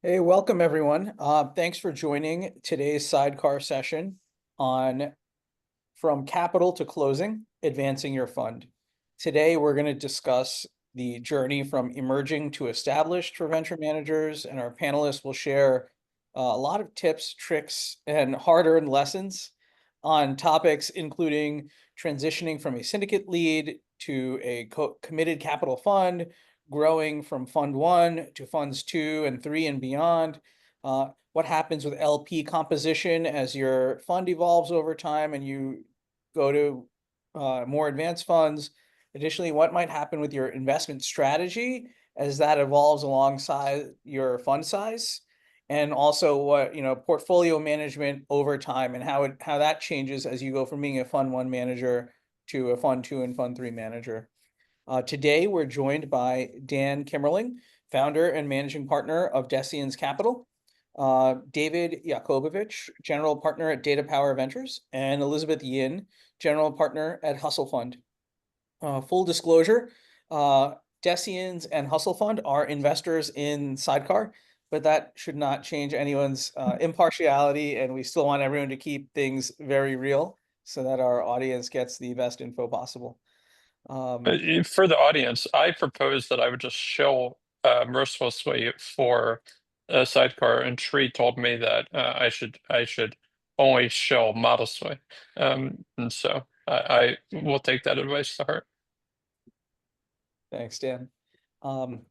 Hey, welcome everyone. Thanks for joining today's Sydecar session on From Capital to Closing, Advancing Your Fund. Today, we're going to discuss the journey from emerging to established for venture managers, and our panelists will share a lot of tips, tricks, and hard-earned lessons on topics including transitioning from a syndicate lead to a committed capital fund, growing from fund one to funds two and three and beyond. What happens with LP composition as your fund evolves over time and you go to more advanced funds. Additionally, what might happen with your investment strategy as that evolves alongside your fund size, and also what portfolio management over time and how that changes as you go from being a fund one manager to a fund two and fund three manager. Today, we're joined by Dan Kimerling, founder and managing partner of Deciens Capital, David Yakobovitch, general partner at DataPower Ventures, and Elizabeth Yin, general partner at Hustle Fund. Full disclosure, Deciens and Hustle Fund are investors in Sydecar, but that should not change anyone's impartiality, and we still want everyone to keep things very real so that our audience gets the best info possible. For the audience, I proposed that I would just shill mercilessly for a sidecar, and Tree told me that I should only shill modestly, and so I will take that advice to heart. Thanks, Dan.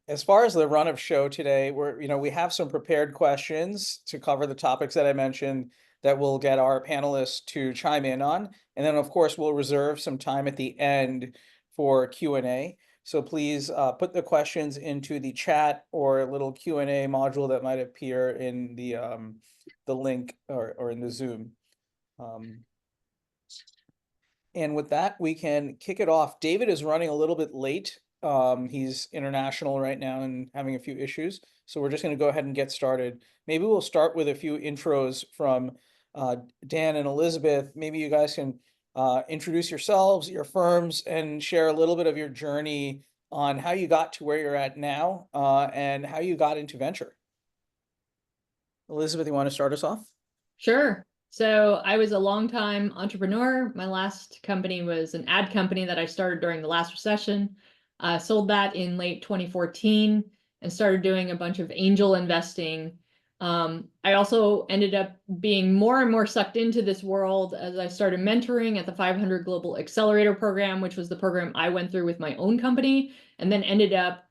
As far as the run of show today, we have some prepared questions to cover the topics that I mentioned that we'll get our panelists to chime in on. And then, of course, we'll reserve some time at the end for Q&A. So please put the questions into the chat or a little Q&A module that might appear in the link or in the Zoom. And with that, we can kick it off. David is running a little bit late. He's international right now and having a few issues. So we're just going to go ahead and get started. Maybe we'll start with a few intros from Dan and Elizabeth. Maybe you guys can introduce yourselves, your firms, and share a little bit of your journey on how you got to where you're at now and how you got into venture. Elizabeth, you want to start us off? Sure. So I was a longtime entrepreneur. My last company was an ad company that I started during the last recession. Sold that in late 2014 and started doing a bunch of angel investing. I also ended up being more and more sucked into this world as I started mentoring at the 500 Global Accelerator Program, which was the program I went through with my own company, and then ended up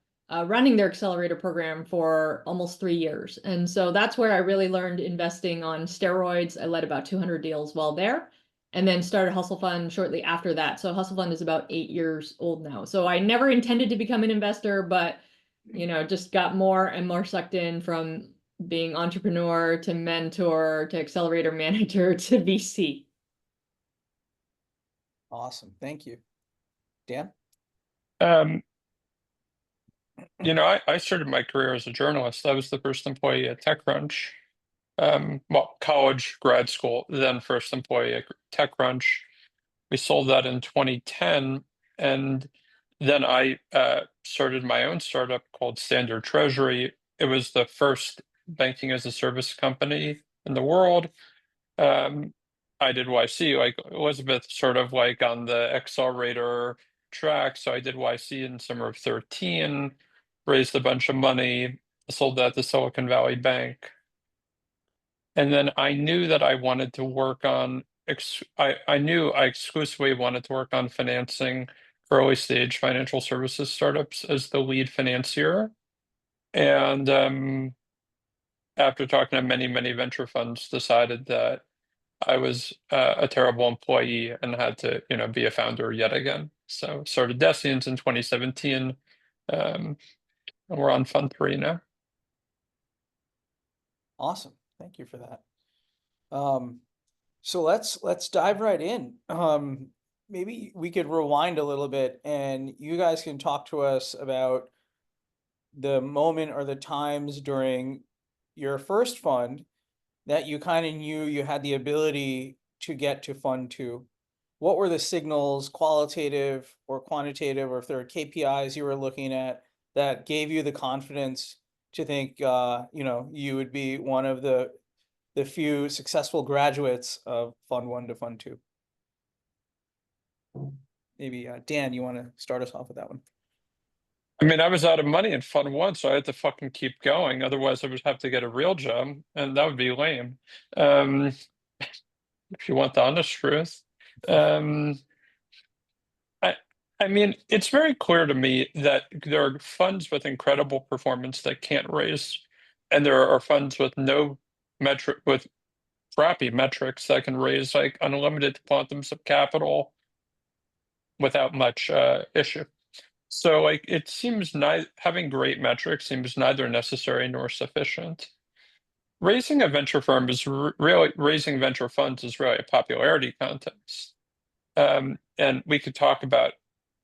running their accelerator program for almost 3 years. And so that's where I really learned investing on steroids. I led about 200 deals while there, and then started Hustle Fund shortly after that. So Hustle Fund is about 8 years old now. So I never intended to become an investor, but just got more and more sucked in from being entrepreneur to mentor to accelerator manager to VC. Awesome. Thank you. Dan? I started my career as a journalist. I was the first employee at TechCrunch. Well, college, grad school, then first employee at TechCrunch. We sold that in 2010, and then I started my own startup called Standard Treasury. It was the first banking as a service company in the world. I did YC, like Elizabeth, sort of like on the accelerator track. So I did YC in summer of 13, raised a bunch of money, sold that to Silicon Valley Bank. And then I knew that I wanted to work on, I knew I exclusively wanted to work on financing early stage financial services startups as the lead financier. And after talking to many, many venture funds, decided that I was a terrible employee and had to, be a founder yet again. So started Deciens in 2017. And we're on fund 3 now. Awesome. Thank you for that. So let's dive right in. Maybe we could rewind a little bit and you guys can talk to us about the moment or the times during your first fund that you kind of knew you had the ability to get to fund two. What were the signals, qualitative or quantitative, or if there are KPIs you were looking at that gave you the confidence to think, you would be one of the few successful graduates of Fund 1 to Fund 2? Maybe, Dan, you want to start us off with that one? I mean, I was out of money in Fund 1, so I had to fucking keep going. Otherwise, I would have to get a real job, and that would be lame. If you want the honest truth. I mean, it's very clear to me that there are funds with incredible performance that can't raise, and there are funds with with crappy metrics that can raise like unlimited quantums of capital without much issue. So like it seems having great metrics seems neither necessary nor sufficient. Raising a venture firm is really raising venture funds is really a popularity contest. And we could talk about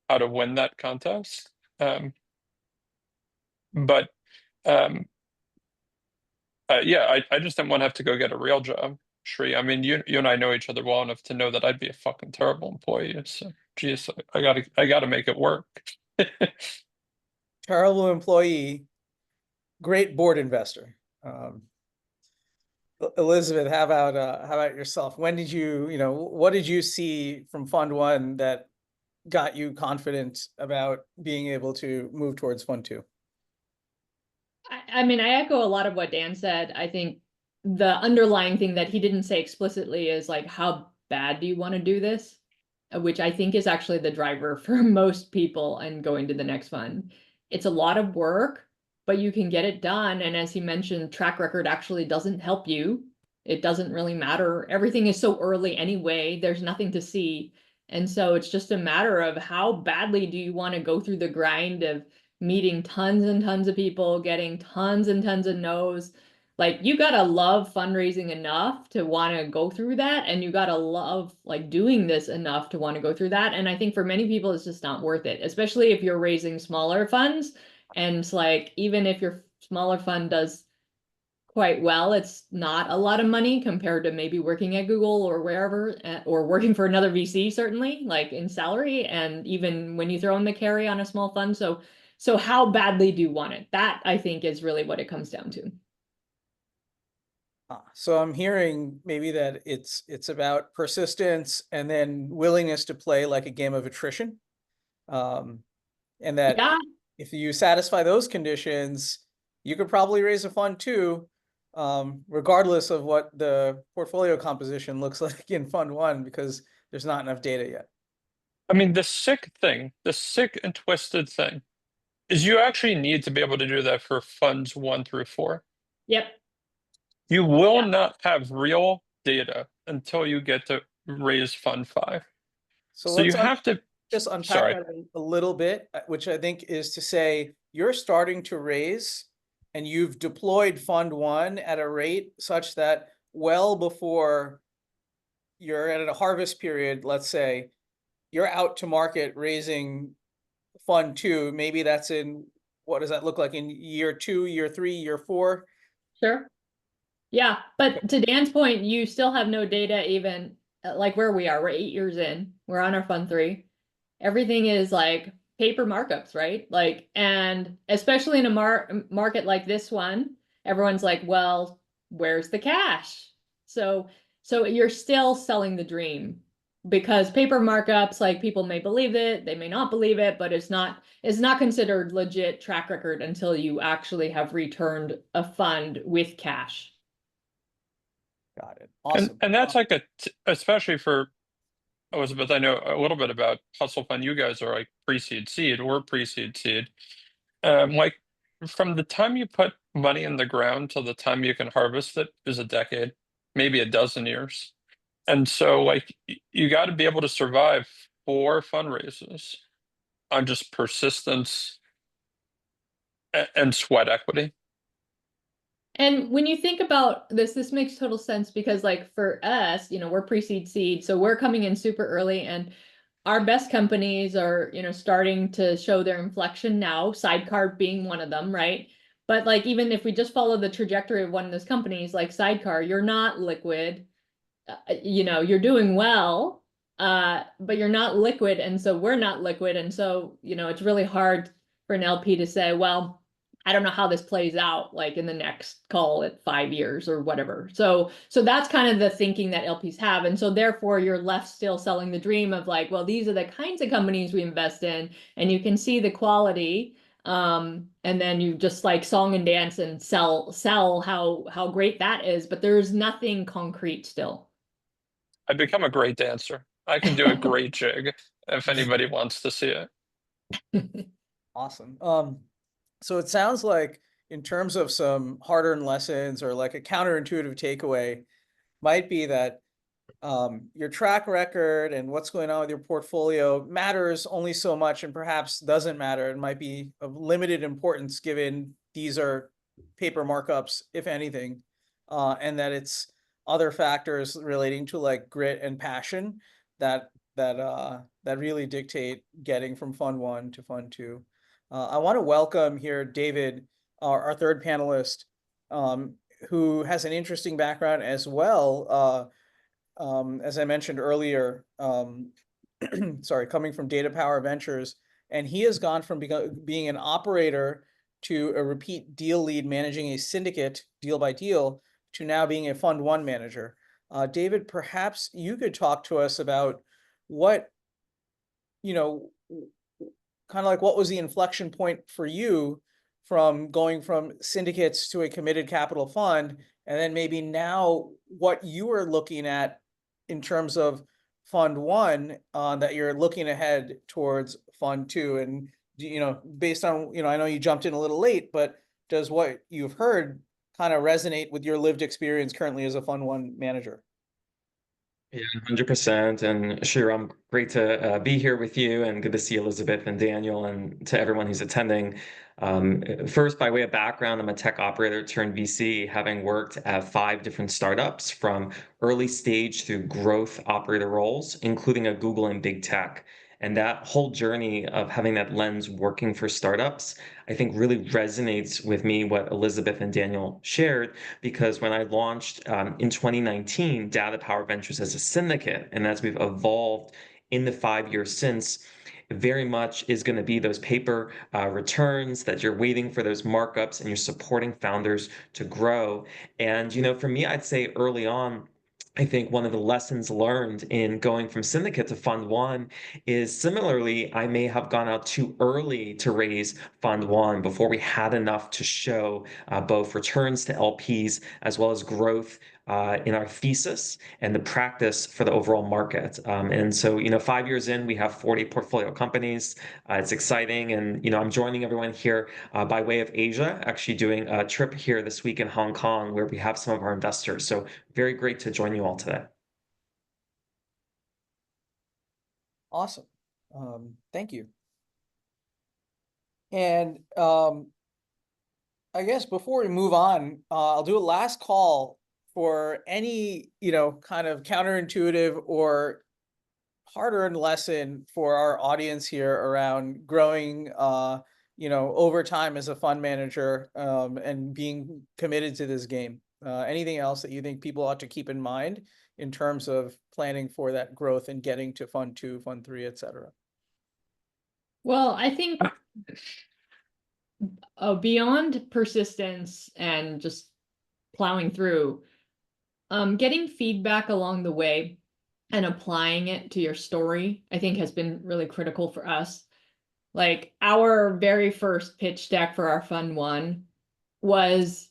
how to win that contest. But yeah, I just didn't want to have to go get a real job, Shri. I mean, you and I know each other well enough to know that I'd be a fucking terrible employee. So, geez, I gotta make it work. Terrible employee, great board investor. Elizabeth, how about yourself? When did what did you see from Fund 1 that got you confident about being able to move towards Fund 2? I mean, I echo a lot of what Dan said. I think the underlying thing that he didn't say explicitly is like, how bad do you want to do this? Which I think is actually the driver for most people and going to the next fund. It's a lot of work, but you can get it done. And as he mentioned, track record actually doesn't help you. It doesn't really matter. Everything is so early anyway. There's nothing to see. And so it's just a matter of how badly do you want to go through the grind of meeting tons and tons of people, getting tons and tons of no's. Like you gotta love fundraising enough to want to go through that, and you gotta love like doing this enough to want to go through that. And I think for many people, it's just not worth it, especially if you're raising smaller funds. And it's like, even if your smaller fund does quite well, it's not a lot of money compared to maybe working at Google or wherever, or working for another VC, certainly, like in salary, and even when you throw in the carry on a small fund. So how badly do you want it? That I think is really what it comes down to. So I'm hearing maybe that it's about persistence and then willingness to play like a game of attrition. And that Yeah. if you satisfy those conditions, you could probably raise a fund too, regardless of what the portfolio composition looks like in Fund 1, because there's not enough data yet. I mean, the sick and twisted thing is you actually need to be able to do that for funds 1 through 4. Yep. You will not have real data until you get to raise Fund 5. So you have to just unpack that a little bit, which I think is to say you're starting to raise and you've deployed Fund 1 at a rate such that well before you're at a harvest period, let's say, you're out to market raising Fund 2. Maybe that's in, what does that look like in year 2, year 3, year 4? Sure. Yeah, but to Dan's point, you still have no data even like where we are. We're 8 years in. We're on our Fund 3. Everything is like paper markups, right? Like, and especially in a market like this one, everyone's like, well, where's the cash? So you're still selling the dream, because paper markups, like people may believe it, they may not believe it, but it's not considered legit track record until you actually have returned a fund with cash. Got it. Awesome. And that's like especially for Elizabeth, I know a little bit about Hustle Fund. You guys are like pre-seed seed or pre-seed seed. Like from the time you put money in the ground till the time you can harvest it is a decade, maybe a dozen years. And so like you got to be able to survive 4 fundraisers on just persistence and sweat equity. And when you think about this makes total sense, because like for us, we're pre-seed seed, so we're coming in super early, and our best companies are, starting to show their inflection now, Sydecar being one of them, right? But like, even if we just follow the trajectory of one of those companies like Sydecar, you're not liquid, you're doing well, but you're not liquid. And so we're not liquid. And so, it's really hard for an LP to say, well, I don't know how this plays out like in the next, call it 5 years or whatever. So that's kind of the thinking that LPs have. And so therefore you're left still selling the dream of like, well, these are the kinds of companies we invest in, and you can see the quality. And then you just like song and dance and sell how great that is, but there's nothing concrete still. I've become a great dancer. I can do a great jig if anybody wants to see it. Awesome. So it sounds like in terms of some hard-earned lessons or like a counterintuitive takeaway might be that your track record and what's going on with your portfolio matters only so much, and perhaps doesn't matter. It might be of limited importance given these are paper markups, if anything, and that it's other factors relating to like grit and passion that that really dictate getting from fund one to fund two. I want to welcome here David, our third panelist, who has an interesting background as well. As I mentioned earlier, sorry, coming from DataPower Ventures, and he has gone from being an operator to a repeat deal lead managing a syndicate deal by deal to now being a fund one manager. David, perhaps you could talk to us about what, you know, kind of like what was the inflection point for you from going from syndicates to a committed capital fund, and then maybe now what you are looking at in terms of fund one, that you're looking ahead towards fund two. And, you know, based on, you know, I know you jumped in a little late, but does what you've heard kind of resonate with your lived experience currently as a fund one manager? Yeah, 100%. And sure, I'm great to be here with you, and good to see Elizabeth and Daniel, and to everyone who's attending. First, by way of background, I'm a tech operator turned VC, having worked at 5 different startups from early stage through growth operator roles, including at Google and big tech. And that whole journey of having that lens working for startups, I think really resonates with me, what Elizabeth and Daniel shared, because when I launched in 2019, DataPower Ventures as a syndicate, and as we've evolved in the 5 years since, very much is going to be those paper returns that you're waiting for those markups, and you're supporting founders to grow. And, you know, for me, I'd say early on, I think one of the lessons learned in going from syndicate to fund one is, similarly, I may have gone out too early to raise fund one before we had enough to show both returns to LPs as well as growth in our thesis and the practice for the overall market. And so, you know, 5 years in, we have 40 portfolio companies. It's exciting. And, you know, I'm joining everyone here by way of Asia, actually doing a trip here this week in Hong Kong, where we have some of our investors. So very great to join you all today. Awesome. Thank you. And I guess before we move on, I'll do a last call for any, you know, kind of counterintuitive or hard-earned lesson for our audience here around growing, you know, over time as a fund manager, and being committed to this game. Anything else that you think people ought to keep in mind in terms of planning for that growth and getting to fund two, fund three, et cetera? Well, I think beyond persistence and just plowing through, getting feedback along the way and applying it to your story, I think has been really critical for us. Like our very first pitch deck for our fund one was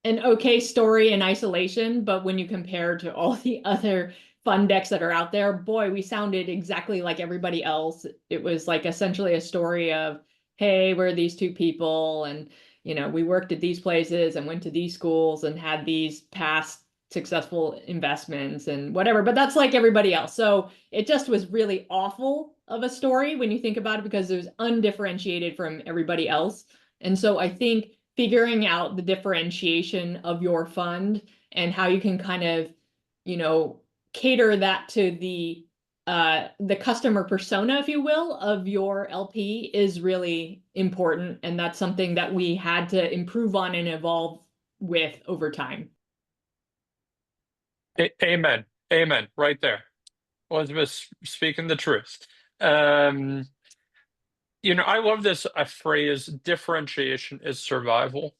an okay story in isolation, but when you compare to all the other fund decks that are out there, boy, we sounded exactly like everybody else. It was like essentially a story of, hey, we're these two people, and you know, we worked at these places and went to these schools and had these past successful investments and whatever, but that's like everybody else. So it just was really awful of a story when you think about it, because it was undifferentiated from everybody else. And so I think figuring out the differentiation of your fund and how you can kind of, you know, cater that to the customer persona, if you will, of your LP is really important. And that's something that we had to improve on and evolve with over time. Amen. Amen. Right there. Elizabeth speaking the truth. I love this phrase, differentiation is survival.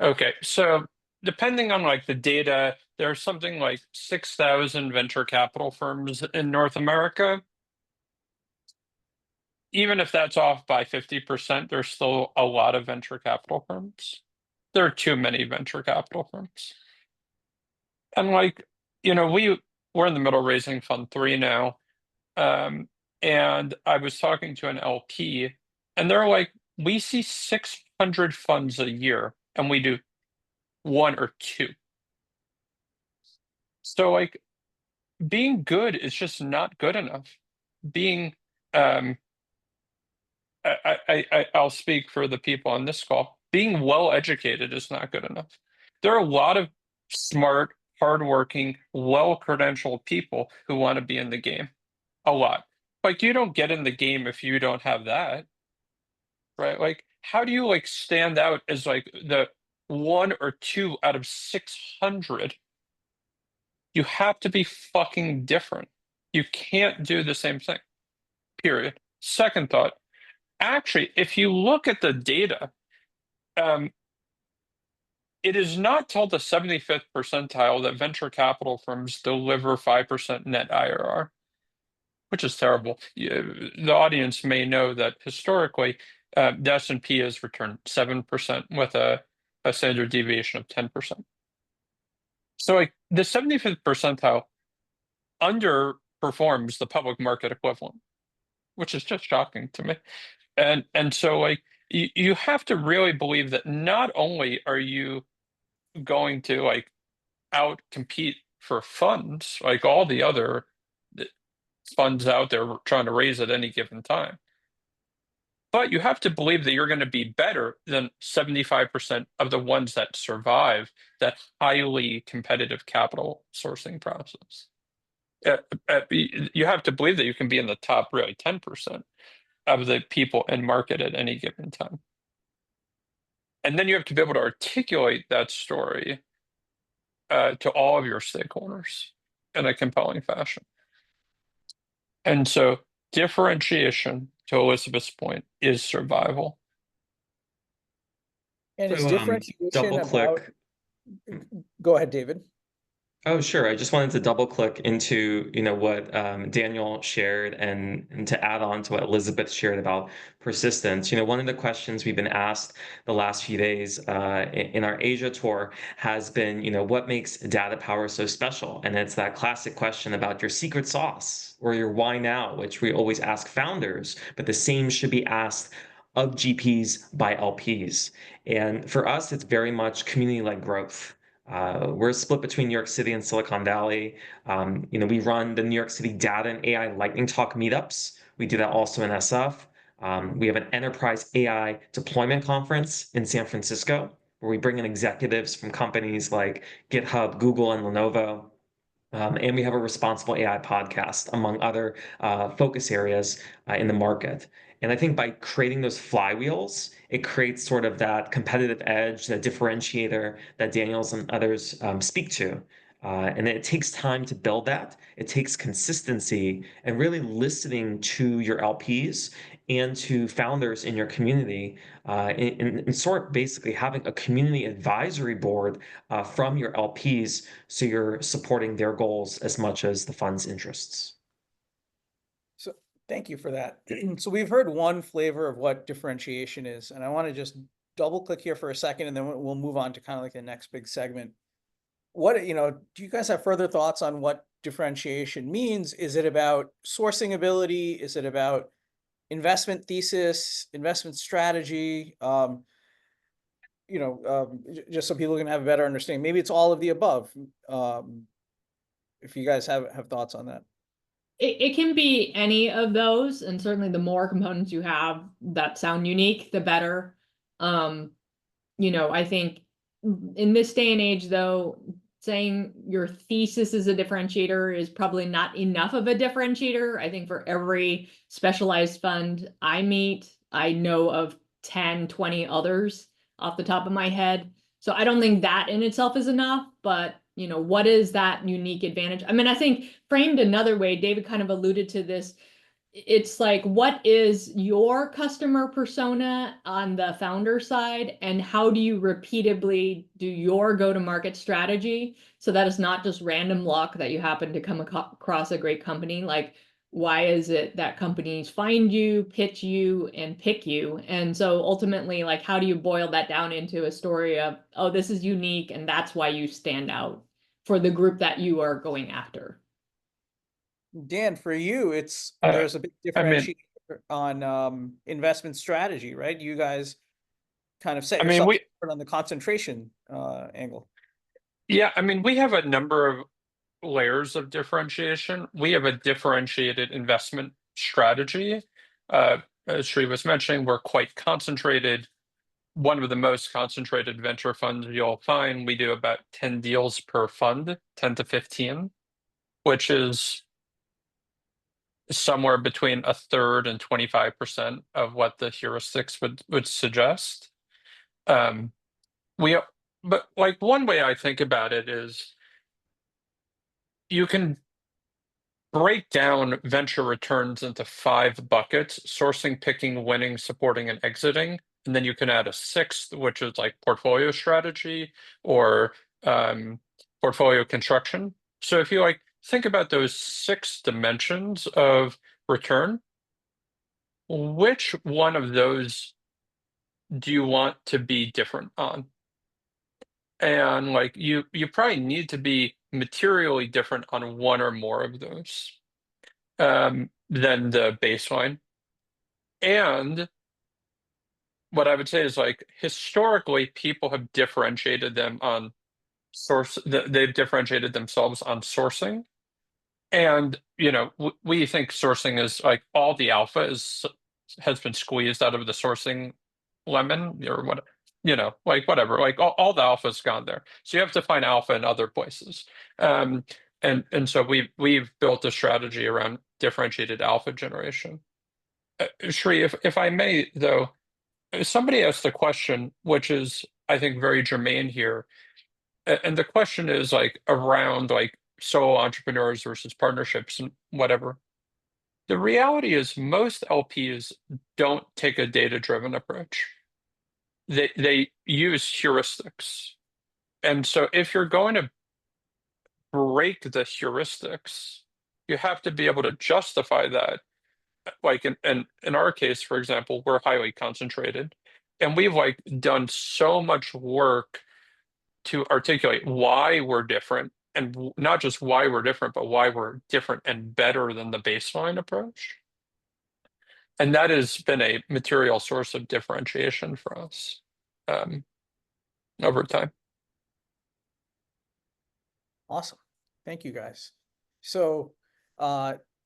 Okay, so depending on like the data, there's something like 6,000 venture capital firms in North America. Even if that's off by 50%, there's still a lot of venture capital firms. There are too many venture capital firms. And like, we're in the middle of raising Fund 3 now. And I was talking to an LP, and they're like, we see 600 funds a year, and we do 1 or 2. So like, being good is just not good enough. Being, I'll speak for the people on this call. Being well educated is not good enough. There are a lot of smart, hardworking, well-credentialed people who want to be in the game. A lot. Like, you don't get in the game if you don't have that, right? Like, how do you like stand out as like the 1 or 2 out of 600? You have to be fucking different. You can't do the same thing. Period. Second thought. Actually, if you look at the data, it is not till the 75th percentile that venture capital firms deliver 5% net IRR, which is terrible. The audience may know that historically, the S&P has returned 7% with a standard deviation of 10%. So like the 75th percentile underperforms the public market equivalent, which is just shocking to me. And so like you have to really believe that not only are you going to like out compete for funds like all the other funds out there trying to raise at any given time, but you have to believe that you're going to be better than 75% of the ones that survive that highly competitive capital sourcing process. You have to believe that you can be in the top really 10% of the people in market at any given time. And then you have to be able to articulate that story to all of your stakeholders in a compelling fashion. And so differentiation, to Elizabeth's point, is survival. And it's So, differentiation double about, click. go ahead, David. Oh, sure. I just wanted to double click into, what Daniel shared and to add on to what Elizabeth shared about persistence. One of the questions we've been asked the last few days in our Asia tour has been, what makes DataPower so special? And it's that classic question about your secret sauce or your why now, which we always ask founders, but the same should be asked of GPs by LPs. And for us, it's very much community-led growth. We're split between New York City and Silicon Valley. We run the New York City Data and AI Lightning Talk meetups. We do that also in SF. We have an enterprise AI deployment conference in San Francisco, where we bring in executives from companies like GitHub, Google, and Lenovo. And we have a responsible AI podcast, among other focus areas in the market. And I think by creating those flywheels, it creates sort of that competitive edge, that differentiator that Daniels and others speak to. And it takes time to build that. It takes consistency and really listening to your LPs and to founders in your community, and sort of basically having a community advisory board from your LPs so you're supporting their goals as much as the fund's interests. So thank you for that. So we've heard one flavor of what differentiation is, and I want to just double click here for a second, and then we'll move on to kind of like the next big segment. What, do you guys have further thoughts on what differentiation means? Is it about sourcing ability? Is it about investment thesis, investment strategy? Just so people can have a better understanding. Maybe it's all of the above. If you guys have thoughts on that. It can be any of those, and certainly the more components you have that sound unique, the better. I think in this day and age, though, saying your thesis is a differentiator is probably not enough of a differentiator. I think for every specialized fund I meet, I know of 10, 20 others off the top of my head. So I don't think that in itself is enough, but what is that unique advantage? I mean, I think framed another way, David kind of alluded to this. it's like, what is your customer persona on the founder side, and how do you repeatedly do your go-to-market strategy so that it's not just random luck that you happen to come across a great company? Like, why is it that companies find you, pitch you, and pick you? And so ultimately, like, how do you boil that down into a story of, oh, this is unique and that's why you stand out for the group that you are going after? Dan, for you, Uh, there's a big I mean, differentiation on investment strategy, right? You guys kind of set I mean, yourself we, apart on the concentration angle. yeah, I mean, we have a number of layers of differentiation. We have a differentiated investment strategy. As Sri was mentioning, we're quite concentrated. One of the most concentrated venture funds you'll find. We do about 10 deals per fund, 10 to 15, which is somewhere between a third and 25% of what the heuristics would suggest. We, but like one way I think about it is you can break down venture returns into 5 buckets: sourcing, picking, winning, supporting, and exiting. And then you can add a 6th, which is like portfolio strategy or portfolio construction. So if you like think about those 6 dimensions of return, which one of those do you want to be different on? And like you probably need to be materially different on one or more of those than the baseline. And what I would say is like historically people have differentiated them on they've differentiated themselves on sourcing. And we think sourcing is like all the alpha has been squeezed out of the sourcing lemon or what, like whatever, like all the alpha's gone there. So you have to find alpha in other places. And so we've built a strategy around differentiated alpha generation. Shri, if I may though, somebody asked a question which is I think very germane here. And the question is like around like solo entrepreneurs versus partnerships and whatever. The reality is most LPs don't take a data-driven approach. They use heuristics. And so if you're going to break the heuristics, you have to be able to justify that. Like in our case, for example, we're highly concentrated. And we've like done so much work to articulate why we're different, and not just why we're different, but why we're different and better than the baseline approach. And that has been a material source of differentiation for us over time. Awesome. Thank you, guys. So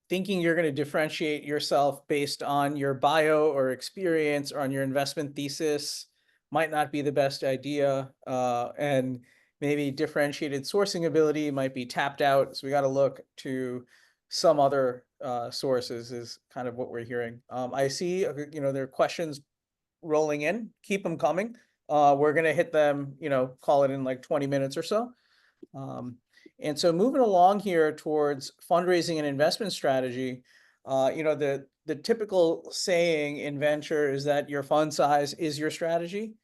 thinking you're going to differentiate yourself based on your bio or experience or on your investment thesis might not be the best idea. And maybe differentiated sourcing ability might be tapped out. So we got to look to some other sources is kind of what we're hearing. I see, there are questions rolling in. Keep them coming. We're going to hit them, call it in like 20 minutes or so. And so moving along here towards fundraising and investment strategy, the typical saying in venture is that your fund size is your strategy.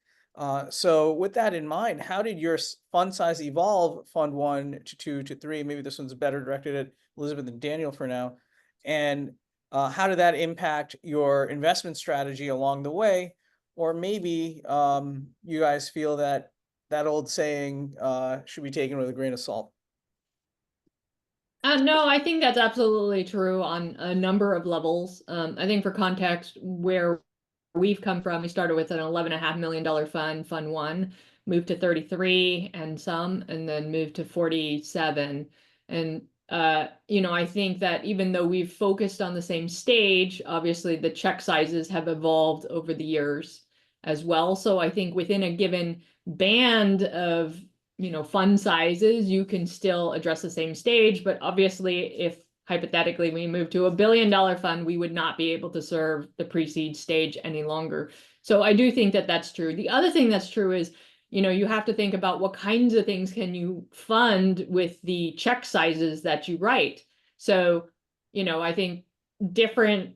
So with that in mind, how did your fund size evolve, fund 1 to 2 to 3? Maybe this one's better directed at Elizabeth and Daniel for now. And how did that impact your investment strategy along the way? Or maybe you guys feel that old saying should be taken with a grain of salt. No, I think that's absolutely true on a number of levels. I think for context, where we've come from, we started with an $11.5 million fund, Fund 1, moved to 33 and some, and then moved to 47. And, I think that even though we've focused on the same stage, obviously the check sizes have evolved over the years as well. So I think within a given band of fund sizes, you can still address the same stage, but obviously if hypothetically we move to $1 billion fund, we would not be able to serve the pre-seed stage any longer. So I do think that that's true. The other thing that's true is, you have to think about what kinds of things can you fund with the check sizes that you write. So, I think different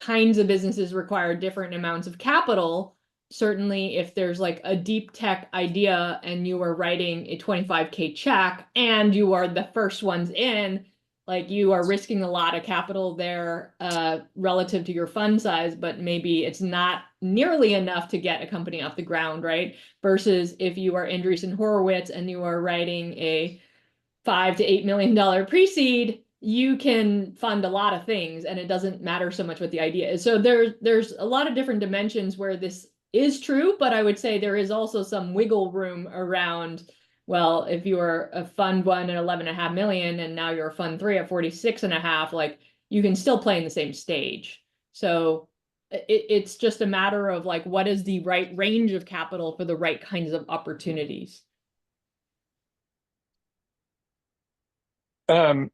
kinds of businesses require different amounts of capital. Certainly, if there's like a deep tech idea and you are writing a 25K check and you are the first ones in, like you are risking a lot of capital there relative to your fund size, but maybe it's not nearly enough to get a company off the ground, right? Versus if you are Andreessen Horowitz and you are writing a $5 to $8 million pre-seed, you can fund a lot of things and it doesn't matter so much what the idea is. So there's a lot of different dimensions where this is true, but I would say there is also some wiggle room around, well, if you are a fund one at 11.5 million and now you're a fund three at 46.5, like you can still play in the same stage. So it's just a matter of like, what is the right range of capital for the right kinds of opportunities? I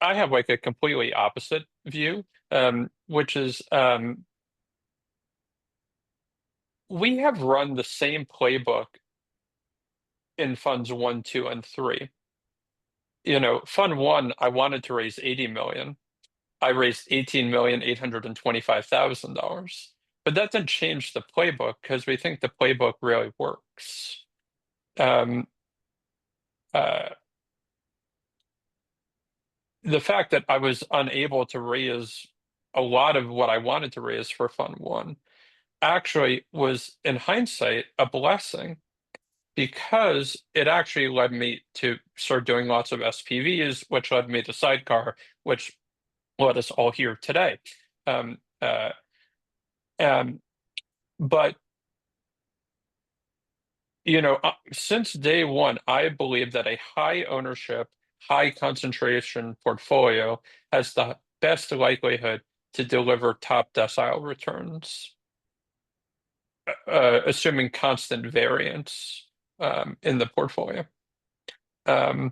have like a completely opposite view, which is we have run the same playbook in funds 1, 2, and 3. Fund 1, I wanted to raise 80 million. I raised $18,825,000. But that didn't change the playbook because we think the playbook really works. The fact that I was unable to raise a lot of what I wanted to raise for Fund 1 actually was, in hindsight, a blessing because it actually led me to start doing lots of SPVs, which led me to Sydecar, which led us all here today. But since day one, I believe that a high ownership, high concentration portfolio has the best likelihood to deliver top decile returns, assuming constant variance in the portfolio. And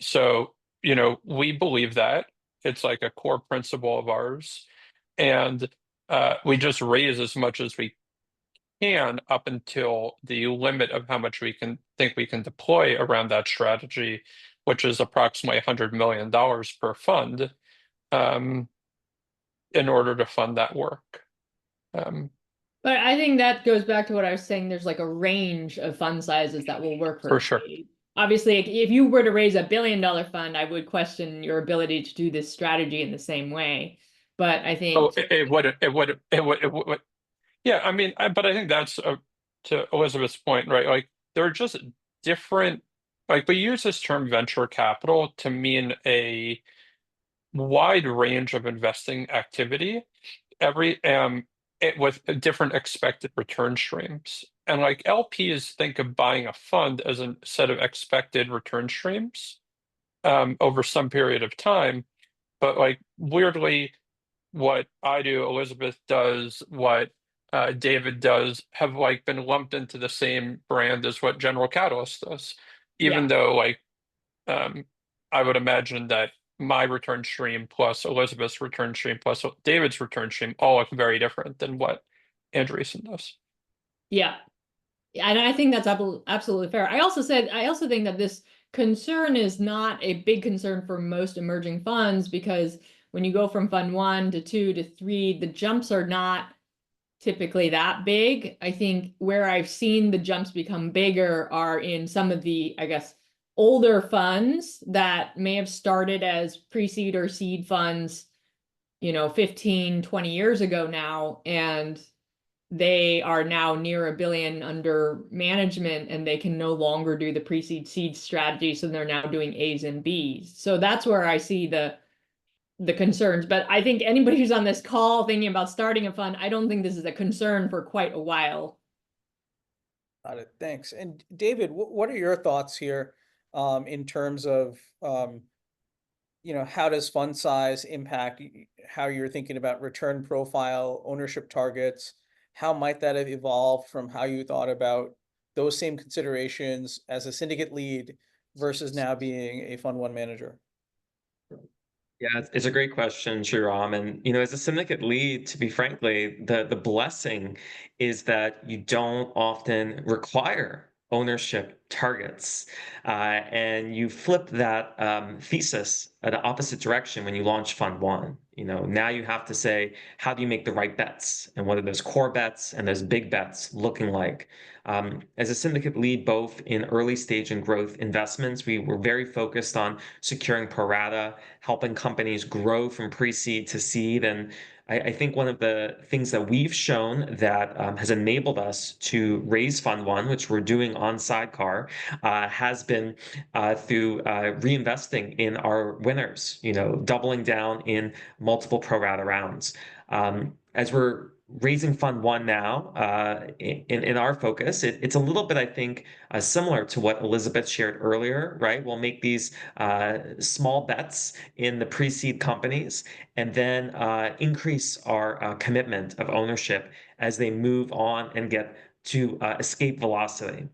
so, we believe that it's like a core principle of ours, and we just raise as much as we can up until the limit of how much we can deploy around that strategy, which is approximately $100 million per fund, in order to fund that work. But I think that goes back to what I was saying. There's like a range of fund sizes that will work For sure. Obviously, if you were to raise $1 billion fund, I would question your ability to do this strategy in the same way. But I think it would. Yeah, I mean, but I think that's to Elizabeth's point, right? Like there are just different. Like we use this term venture capital to mean a wide range of investing activity, with different expected return streams. And like LPs think of buying a fund as a set of expected return streams over some period of time. But like weirdly, what I do, Elizabeth does, what David does, have like been lumped into the same brand as what General Catalyst does, even though like I would imagine that my return stream plus Elizabeth's return stream plus David's return stream all look very different than what Andreessen does. Yeah. And I think that's absolutely fair. I also think that this concern is not a big concern for most emerging funds, because when you go from fund 1 to 2 to 3, the jumps are not typically that big. I think where I've seen the jumps become bigger are in some of the, I guess, older funds that may have started as pre-seed or seed funds, 15, 20 years ago now, and they are now near $1 billion under management and they can no longer do the pre-seed seed strategy. So they're now doing A's and B's. So that's where I see the concerns. But I think anybody who's on this call thinking about starting a fund, I don't think this is a concern for quite a while. Got it. Thanks. And David, what are your thoughts here in terms of, how does fund size impact how you're thinking about return profile, ownership targets? How might that have evolved from how you thought about those same considerations as a syndicate lead versus now being a fund 1 manager? Yeah, it's a great question, Shriram. And as a syndicate lead, to be frankly, the blessing is that you don't often require ownership targets. And you flip that thesis at the opposite direction when you launch Fund One. Now you have to say, how do you make the right bets? And what are those core bets and those big bets looking like? As a syndicate lead, both in early stage and growth investments, we were very focused on securing pro rata, helping companies grow from pre-seed to seed. And I think one of the things that we've shown that has enabled us to raise Fund One, which we're doing on Sydecar, has been through reinvesting in our winners, doubling down in multiple pro rata rounds. As we're raising Fund One now, in our focus, it's a little bit, I think, similar to what Elizabeth shared earlier, right? We'll make these small bets in the pre-seed companies and then increase our commitment of ownership as they move on and get to escape velocity.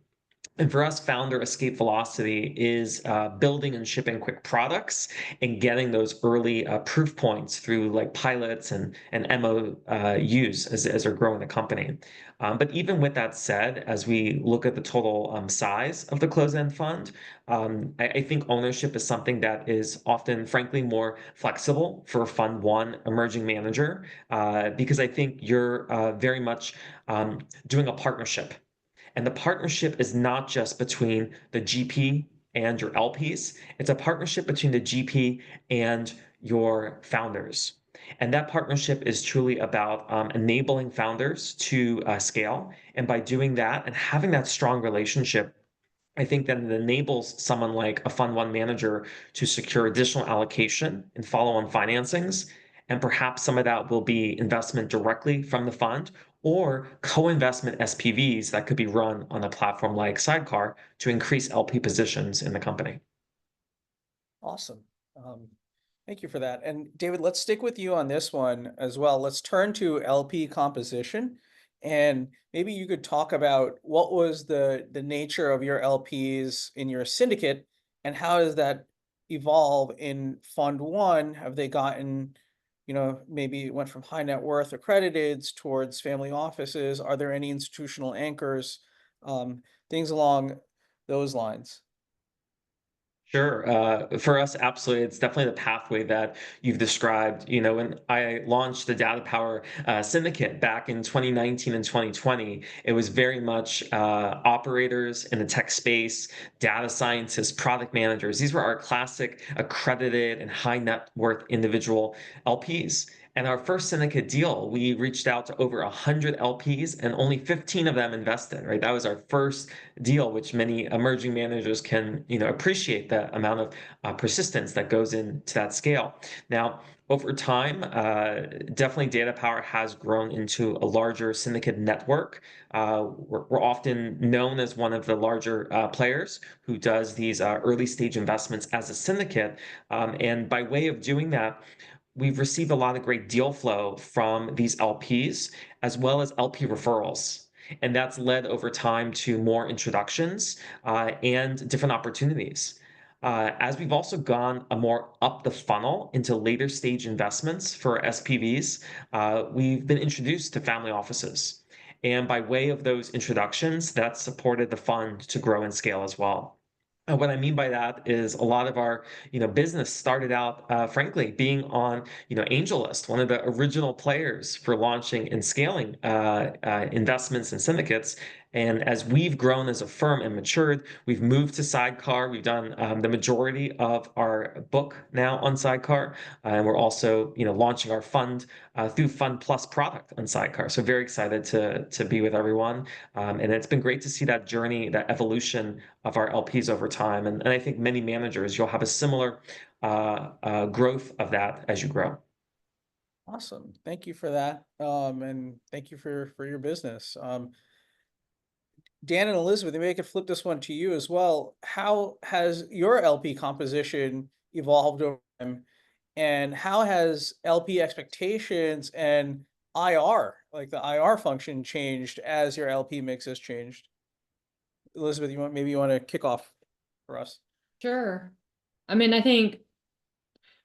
And for us, founder escape velocity is building and shipping quick products and getting those early proof points through like pilots and MOUs as they're growing the company. But even with that said, as we look at the total size of the closed-end fund, I think ownership is something that is often, frankly, more flexible for a Fund One emerging manager, because I think you're very much doing a partnership. And the partnership is not just between the GP and your LPs, it's a partnership between the GP and your founders. And that partnership is truly about enabling founders to scale. And by doing that and having that strong relationship, I think that it enables someone like a Fund One manager to secure additional allocation and follow-on financings. And perhaps some of that will be investment directly from the fund or co-investment SPVs that could be run on a platform like Sydecar to increase LP positions in the company. Awesome. Thank you for that. And David, let's stick with you on this one as well. Let's turn to LP composition. And maybe you could talk about what was the nature of your LPs in your syndicate and how does that evolve in Fund One? Have they gotten, maybe it went from high net worth accrediteds towards family offices? Are there any institutional anchors? Things along those lines. Sure. For us, absolutely. It's definitely the pathway that you've described. When I launched the DataPower Syndicate back in 2019 and 2020, it was very much operators in the tech space, data scientists, product managers. These were our classic accredited and high net worth individual LPs. And our first syndicate deal, we reached out to over 100 LPs and only 15 of them invested, right? That was our first deal, which many emerging managers can, appreciate the amount of persistence that goes into that scale. Now, over time, definitely DataPower has grown into a larger syndicate network. We're often known as one of the larger players who does these early stage investments as a syndicate. And by way of doing that, we've received a lot of great deal flow from these LPs, as well as LP referrals. And that's led over time to more introductions and different opportunities. As we've also gone more up the funnel into later stage investments for SPVs, we've been introduced to family offices. And by way of those introductions, that's supported the fund to grow and scale as well. What I mean by that is a lot of our, business started out, frankly, being on, AngelList, one of the original players for launching and scaling investments and syndicates. And as we've grown as a firm and matured, we've moved to Sydecar. We've done the majority of our book now on Sydecar, and we're also, launching our fund through Fund Plus product on Sydecar. So very excited to be with everyone, and it's been great to see that journey, that evolution of our LPs over time. And I think many managers, you'll have a similar growth of that as you grow. Awesome. Thank you for that. And thank you for your business. Dan and Elizabeth, maybe I could flip this one to you as well. How has your LP composition evolved over time? And how has LP expectations and IR, like the IR function, changed as your LP mix has changed? Elizabeth, maybe you want to kick off for us? Sure. I mean, I think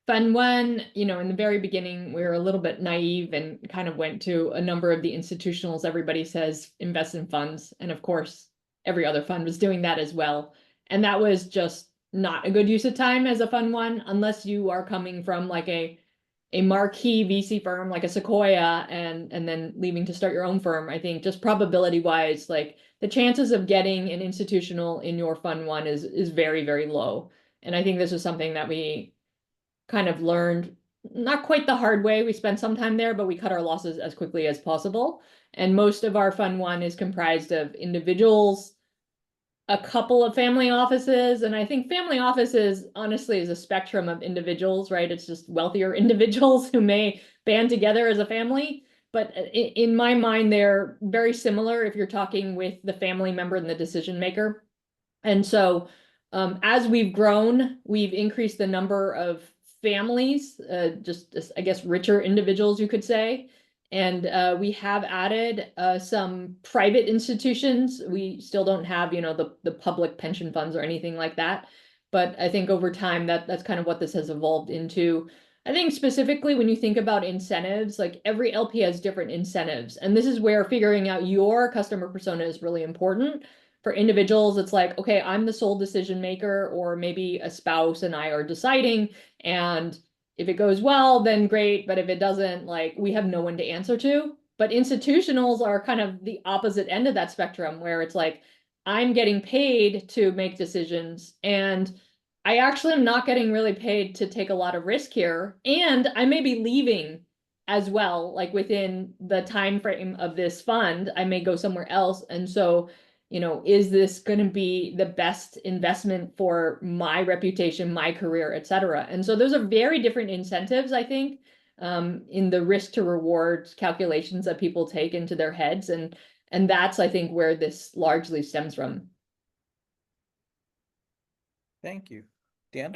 Fund One, in the very beginning, we were a little bit naive and kind of went to a number of the institutionals. Everybody says invest in funds. And of course, every other fund was doing that as well. And that was just not a good use of time as a fund one, unless you are coming from like a marquee VC firm like a Sequoia and then leaving to start your own firm. I think just probability wise, like the chances of getting an institutional in your fund one is very, very low. And I think this is something that we kind of learned not quite the hard way. We spent some time there, but we cut our losses as quickly as possible. And most of our fund one is comprised of individuals, a couple of family offices. And I think family offices, honestly, is a spectrum of individuals, right? It's just wealthier individuals who may band together as a family. But in my mind, they're very similar if you're talking with the family member and the decision maker. And so as we've grown, we've increased the number of families, just I guess richer individuals, you could say. And we have added some private institutions. We still don't have, the public pension funds or anything like that. But I think over time that's kind of what this has evolved into. I think specifically when you think about incentives, like every LP has different incentives. And this is where figuring out your customer persona is really important. For individuals, it's like, okay, I'm the sole decision maker, or maybe a spouse and I are deciding. And if it goes well, then great. But if it doesn't, like we have no one to answer to. But institutionals are kind of the opposite end of that spectrum, where it's like, I'm getting paid to make decisions, and I actually am not getting really paid to take a lot of risk here. And I may be leaving as well, like within the time frame of this fund, I may go somewhere else. And so, is this going to be the best investment for my reputation, my career, et cetera? And so those are very different incentives, I think, in the risk to reward calculations that people take into their heads. And that's, I think, where this largely stems from. Thank you. Dan?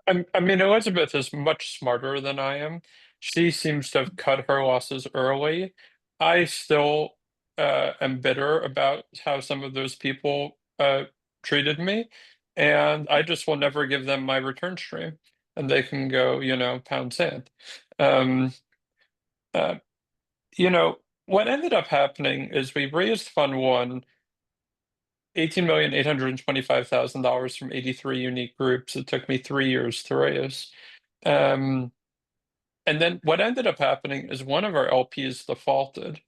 I mean, Elizabeth is much smarter than I am. She seems to have cut her losses early. I still am bitter about how some of those people treated me, and I just will never give them my return stream, and they can go, pound sand. What ended up happening is we raised Fund One, $18,825,000 from 83 unique groups. It took me 3 years to raise. And then what ended up happening is one of our LPs defaulted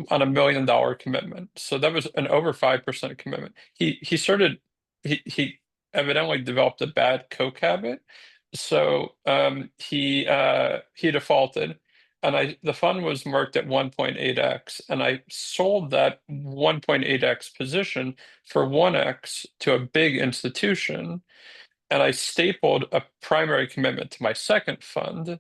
on $1 million commitment. So that was an over 5% commitment. He evidently developed a bad coke habit. So he defaulted. And the fund was marked at 1.8x, and I sold that 1.8x position for 1x to a big institution, and I stapled a primary commitment to my second fund.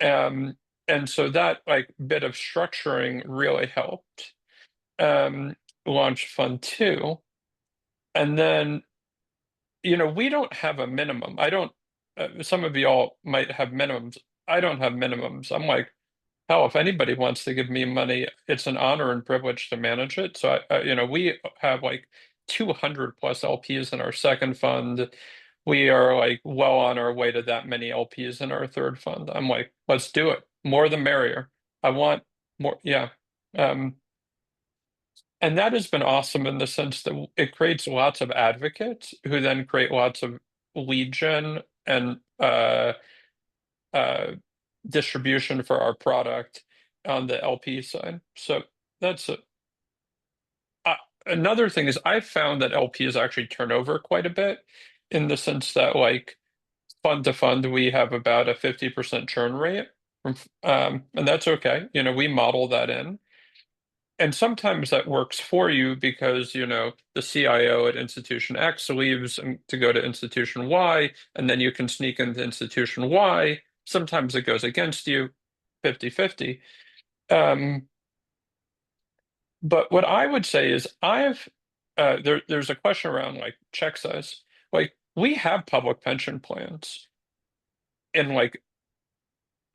And so that bit of structuring really helped launch Fund Two. And then, we don't have a minimum. I don't, some of y'all might have minimums. I don't have minimums. I'm like, hell, if anybody wants to give me money, it's an honor and privilege to manage it. So, we have 200 plus LPs in our second fund. We are well on our way to that many LPs in our third fund. I'm like, let's do it. More the merrier. I want more. Yeah. And that has been awesome in the sense that it creates lots of advocates who then create lots of lead gen and distribution for our product on the LP side. So that's it. Another thing is I found that LPs actually turn over quite a bit, in the sense that fund to fund, we have about a 50% churn rate. And that's okay. We model that in. And sometimes that works for you because, the CIO at institution X leaves to go to institution Y, and then you can sneak into institution Y. Sometimes it goes against you, 50-50. But what I would say is there's a question around check size. We have public pension plans in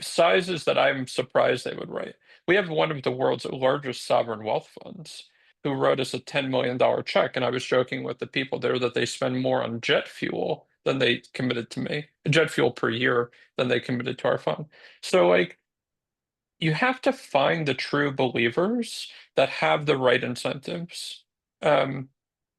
sizes that I'm surprised they would write. We have one of the world's largest sovereign wealth funds who wrote us a $10 million check. And I was joking with the people there that they spend more on jet fuel than they committed to me, jet fuel per year than they committed to our fund. So you have to find the true believers that have the right incentives.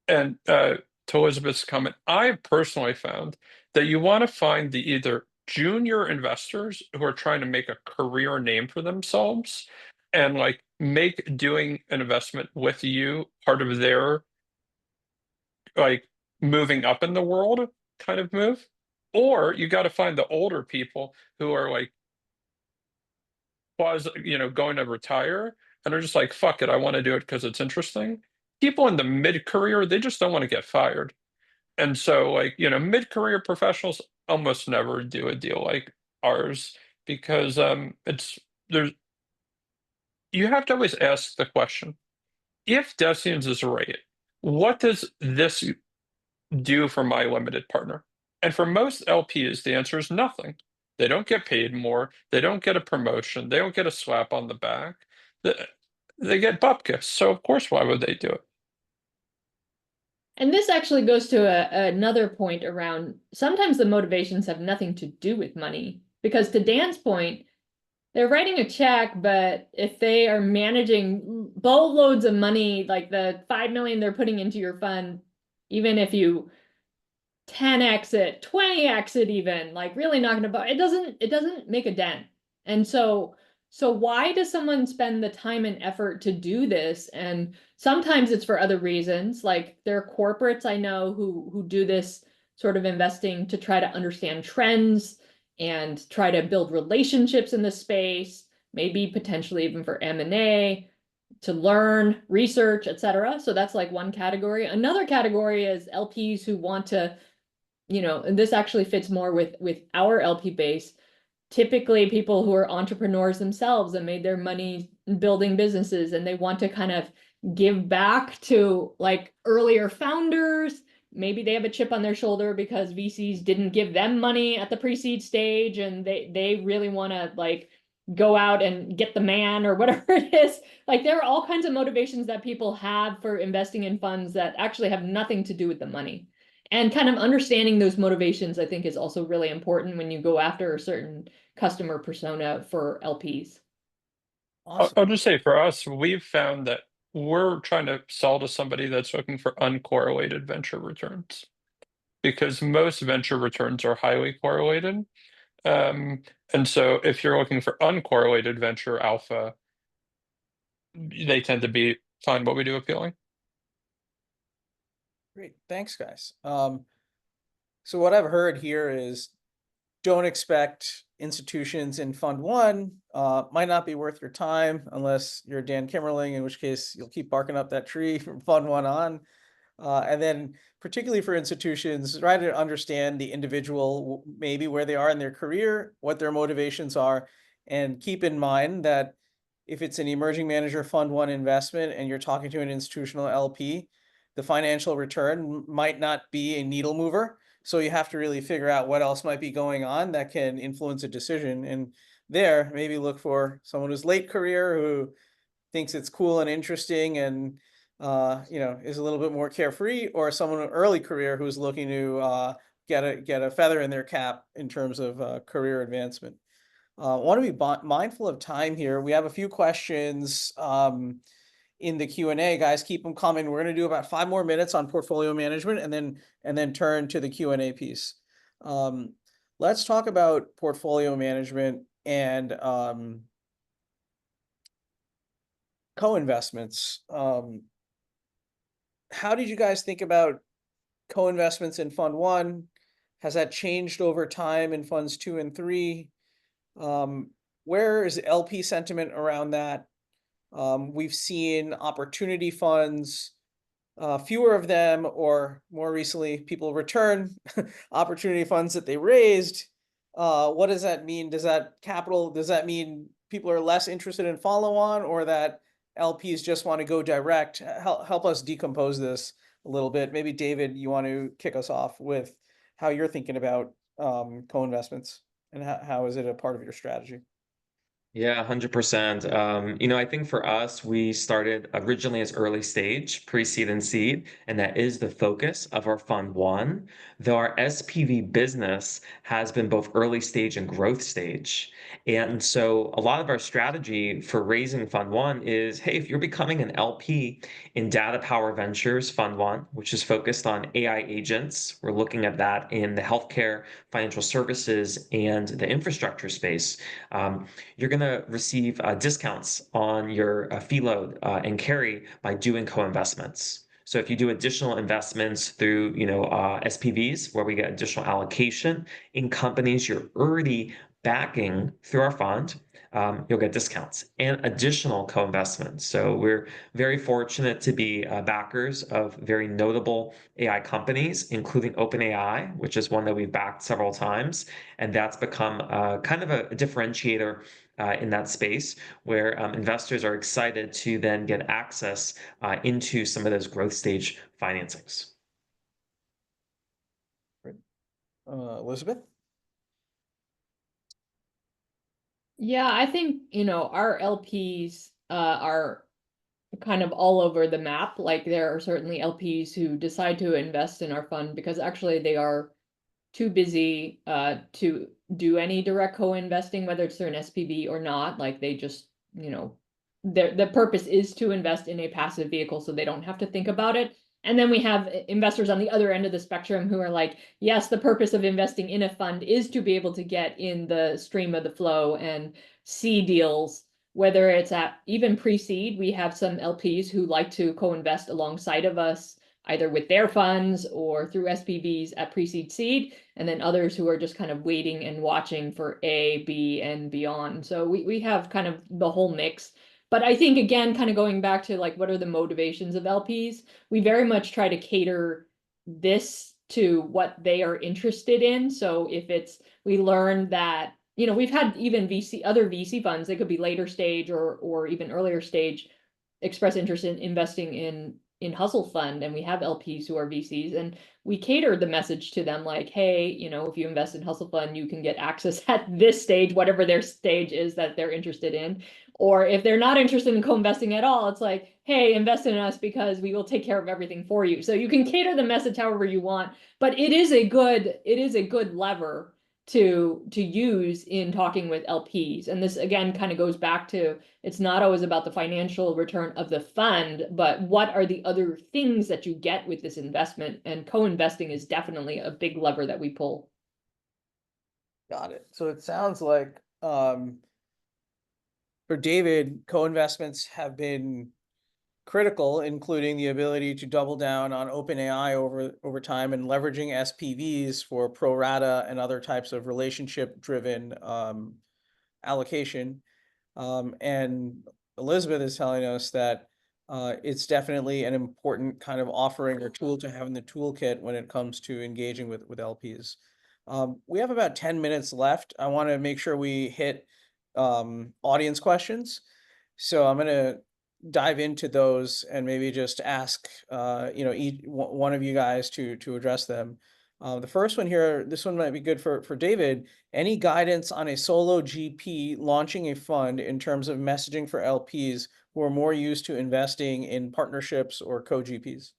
And to Elizabeth's comment, I personally found that you want to find the either junior investors who are trying to make a career name for themselves and like make doing an investment with you part of their like moving up in the world kind of move, or you got to find the older people who are like going to retire and are just like, fuck it, I want to do it because it's interesting. People in the mid-career, they just don't want to get fired. And so like, mid-career professionals almost never do a deal like ours because there's you have to always ask the question, if Deciens is right, what does this do for my limited partner? And for most LPs, the answer is nothing. They don't get paid more. They don't get a promotion. They don't get a slap on the back. They get bupkis. So of course, why would they do it? And this actually goes to another point around sometimes the motivations have nothing to do with money. Because to Dan's point, they're writing a check, but if they are managing boatloads of money, like the 5 million they're putting into your fund, even if you 10x it, 20x it even, like really not gonna it doesn't make a dent. And so why does someone spend the time and effort to do this? And sometimes it's for other reasons, like there are corporates I know who do this sort of investing to try to understand trends and try to build relationships in the space, maybe potentially even for M&A, to learn, research, etc. So that's like one category. Another category is LPs who want to, and this actually fits more with our LP base. Typically people who are entrepreneurs themselves and made their money building businesses, and they want to kind of give back to like earlier founders. Maybe they have a chip on their shoulder because VCs didn't give them money at the pre-seed stage, and they really want to like go out and get the man or whatever it is. Like there are all kinds of motivations that people have for investing in funds that actually have nothing to do with the money. And kind of understanding those motivations, I think, is also really important when you go after a certain customer persona for LPs. Awesome. I'll just say for us, we've found that we're trying to sell to somebody that's looking for uncorrelated venture returns because most venture returns are highly correlated. And so if you're looking for uncorrelated venture alpha, they tend to find what we do appealing. Great. Thanks, guys. So what I've heard here is don't expect institutions in Fund 1, might not be worth your time unless you're Dan Kimerling, in which case you'll keep barking up that tree from Fund 1 on. And then particularly for institutions, try to understand the individual, maybe where they are in their career, what their motivations are, and keep in mind that if it's an emerging manager Fund 1 investment and you're talking to an institutional LP, the financial return might not be a needle mover. So you have to really figure out what else might be going on that can influence a decision. And there, maybe look for someone who's late career who thinks it's cool and interesting and is a little bit more carefree, or someone in early career who's looking to get a feather in their cap in terms of career advancement. Want to be mindful of time here. We have a few questions in the Q&A, guys. Keep them coming. We're going to do about 5 more minutes on portfolio management and then turn to the Q&A piece. Let's talk about portfolio management and co-investments. How did you guys think about co-investments in Fund 1? Has that changed over time in Funds 2 and 3? Where is LP sentiment around that? We've seen opportunity funds, fewer of them, or more recently, people return opportunity funds that they raised. What does that mean? Does that mean people are less interested in follow-on, or that LPs just want to go direct? Help us decompose this a little bit. Maybe David, you want to kick us off with how you're thinking about co-investments and how is it a part of your strategy? Yeah, 100%. I think for us, we started originally as early stage, pre-seed and seed, and that is the focus of our Fund One, though our SPV business has been both early stage and growth stage. And so a lot of our strategy for raising Fund One is, hey, if you're becoming an LP in DataPower Ventures Fund One, which is focused on AI agents, we're looking at that in the healthcare, financial services, and the infrastructure space. You're going to receive discounts on your fee load and carry by doing co-investments. So if you do additional investments through, SPVs, where we get additional allocation in companies you're already backing through our fund, you'll get discounts and additional co-investments. So we're very fortunate to be backers of very notable AI companies, including OpenAI, which is one that we've backed several times. And that's become kind of a differentiator in that space where investors are excited to then get access into some of those growth stage financings. Elizabeth? Yeah, I think, our LPs are kind of all over the map. Like there are certainly LPs who decide to invest in our fund because actually they are too busy to do any direct co-investing, whether it's through an SPV or not. Like they just, the purpose is to invest in a passive vehicle so they don't have to think about it. And then we have investors on the other end of the spectrum who are like, yes, the purpose of investing in a fund is to be able to get in the stream of the flow and see deals, whether it's at even pre-seed. We have some LPs who like to co-invest alongside of us, either with their funds or through SPVs at pre-seed seed, and then others who are just kind of waiting and watching for A, B, and beyond. So we have kind of the whole mix. But I think, again, kind of going back to like, what are the motivations of LPs? We very much try to cater this to what they are interested in. So if it's, we learn that, we've had even other VC funds, they could be later stage or even earlier stage, express interest in investing in Hustle Fund, and we have LPs who are VCs, and we cater the message to them like, hey, if you invest in Hustle Fund, you can get access at this stage, whatever their stage is that they're interested in. Or if they're not interested in co-investing at all, it's like, hey, invest in us because we will take care of everything for you. So you can cater the message however you want, but it is a good lever to use in talking with LPs. And this again kind of goes back to, it's not always about the financial return of the fund, but what are the other things that you get with this investment? And co-investing is definitely a big lever that we pull. Got it. So it sounds like for David, co-investments have been critical, including the ability to double down on OpenAI over time and leveraging SPVs for pro rata and other types of relationship-driven allocation. And Elizabeth is telling us that it's definitely an important kind of offering or tool to have in the toolkit when it comes to engaging with LPs. We have about 10 minutes left. I want to make sure we hit audience questions. So I'm going to dive into those and maybe just ask, each one of you guys to address them. The first one here, this one might be good for David. Any guidance on a solo GP launching a fund in terms of messaging for LPs who are more used to investing in partnerships or co-GPs?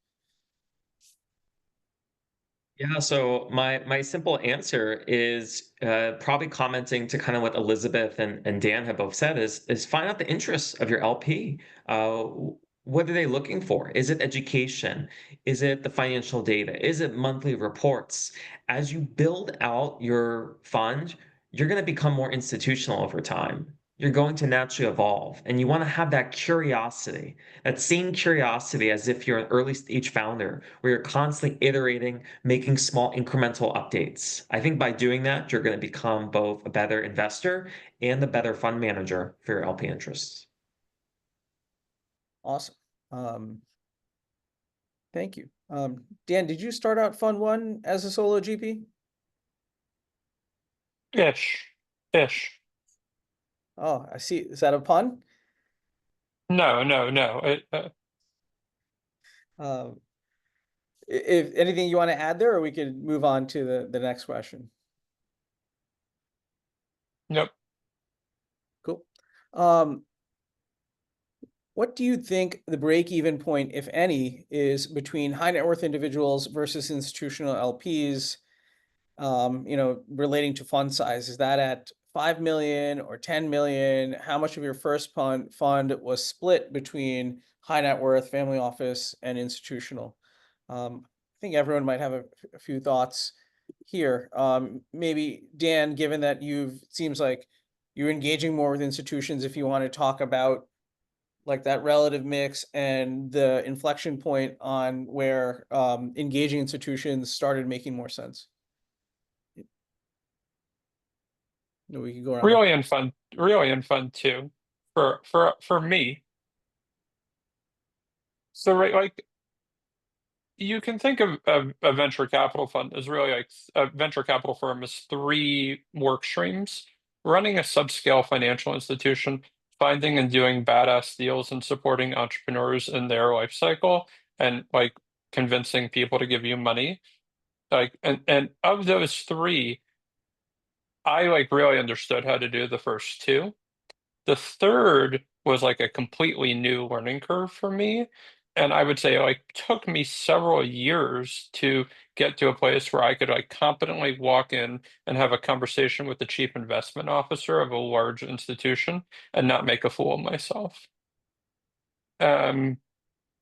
Yeah, so my simple answer is probably commenting to kind of what Elizabeth and Dan have both said is find out the interests of your LP. What are they looking for? Is it education? Is it the financial data? Is it monthly reports? As you build out your fund, you're going to become more institutional over time. You're going to naturally evolve, and you want to have that curiosity, that same curiosity as if you're an early stage founder, where you're constantly iterating, making small incremental updates. I think by doing that, you're going to become both a better investor and a better fund manager for your LP interests. Awesome. Thank you. Dan, did you start out Fund One as a solo GP? Ish. Oh, I see. Is that a pun? No. If anything you want to add there, or we could move on to the next question. Nope. Cool. What do you think the break-even point, if any, is between high net worth individuals versus institutional LPs, relating to fund size? Is that at 5 million or 10 million? How much of your first fund was split between high net worth, family office, and institutional? I think everyone might have a few thoughts here. Maybe Dan, given that seems like you're engaging more with institutions, if you want to talk about like that relative mix and the inflection point on where engaging institutions started making more sense. We can go around. Really in fun too, for me. So right, like you can think of a venture capital fund as really like a venture capital firm as three work streams: running a subscale financial institution, finding and doing badass deals, and supporting entrepreneurs in their life cycle, and like convincing people to give you money. Like, and of those three, I like really understood how to do the first two. The third was like a completely new learning curve for me. And I would say like took me several years to get to a place where I could like competently walk in and have a conversation with the chief investment officer of a large institution and not make a fool of myself. And